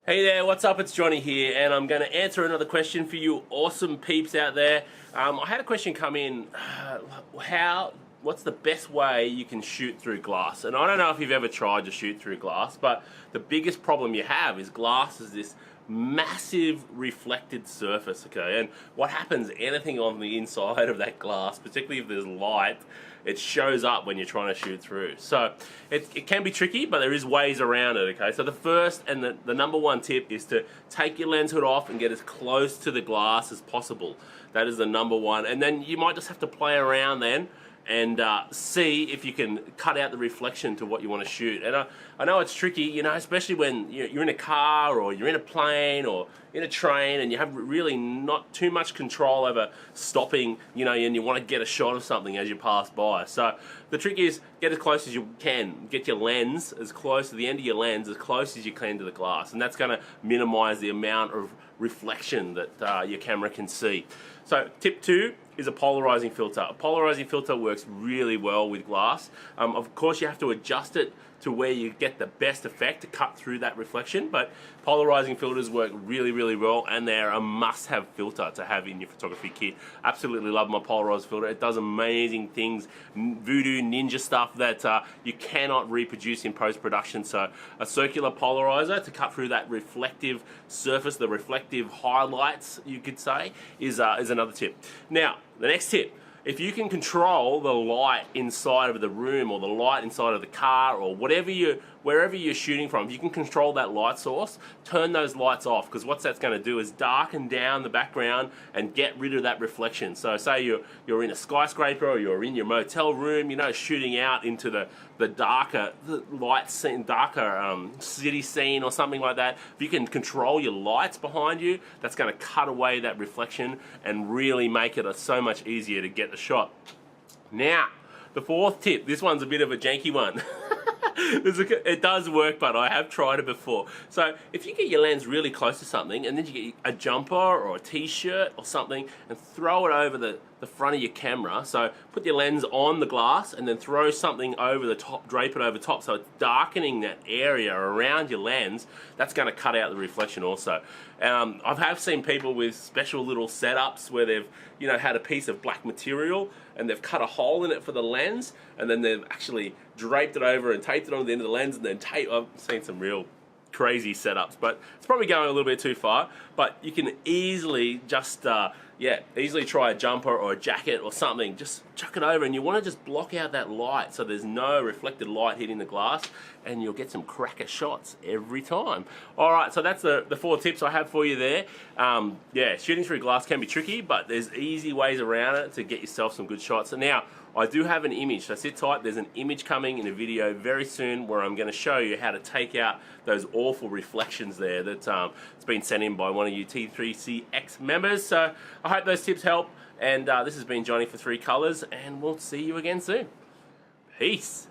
Hey there, what's up? It's Johnny here, and I'm going to answer another question for you awesome peeps out there. I had a question come in, what's the best way you can shoot through glass? And I don't know if you've ever tried to shoot through glass, but the biggest problem you have is glass is this massive reflected surface, okay? And what happens, anything on the inside of that glass, particularly if there's light, it shows up when you're trying to shoot through. So it can be tricky, but there is ways around it, okay? So the first and the number one tip is to take your lens hood off and get as close to the glass as possible. That is the number one. And then you might just have to play around then and see if you can cut out the reflection to what you want to shoot. And I know it's tricky, you know, especially when you're in a car or you're in a plane or in a train and you have really not too much control over stopping, you know, and you want to get a shot of something as you pass by. So the trick is get as close as you can. Get your lens as close to the end of your lens, as close as you can to the glass. And that's going to minimize the amount of reflection that your camera can see. So tip 2 is a polarizing filter. A polarizing filter works really well with glass. Of course you have to adjust it to where you get the best effect to cut through that reflection, but polarizing filters work really, really well, and they're a must-have filter to have in your photography kit. Absolutely love my polarizing filter. It does amazing things, voodoo ninja stuff that you cannot reproduce in post-production. So a circular polarizer to cut through that reflective surface, the reflective highlights, you could say, is another tip. Now, the next tip, if you can control the light inside of the room or the light inside of the car or wherever you're shooting from, if you can control that light source, turn those lights off, because what that's going to do is darken down the background and get rid of that reflection. So say you're in a skyscraper or you're in your motel room, you know, shooting out into the darker light scene, darker city scene or something like that. If you can control your lights behind you, that's going to cut away that reflection and really make it so much easier to get the shot. Now, the fourth tip, this one's a bit of a janky one. It does work, but I have tried it before. So if you get your lens really close to something and then you get a jumper or a t-shirt or something and throw it over the front of your camera, so put your lens on the glass and then throw something over the top, drape it over top, so it's darkening that area around your lens, that's going to cut out the reflection also. I have seen people with special little setups where they've, you know, had a piece of black material and they've cut a hole in it for the lens and then they've actually draped it over and taped it on the end of the lens and then I've seen some real crazy setups, but it's probably going a little bit too far. But you can easily just easily try a jumper or a jacket or something, just chuck it over, and you want to just block out that light so there's no reflected light hitting the glass, and you'll get some cracker shots every time. Alright, so that's the 4 tips I have for you there. Shooting through glass can be tricky, but there's easy ways around it to get yourself some good shots. And now, I do have an image, so sit tight. There's an image coming in a video very soon where I'm going to show you how to take out those awful reflections there that it's been sent in by one of you T3CX members. So I hope those tips help, and this has been Johnny for 3 Colors, and we'll see you again soon. Peace.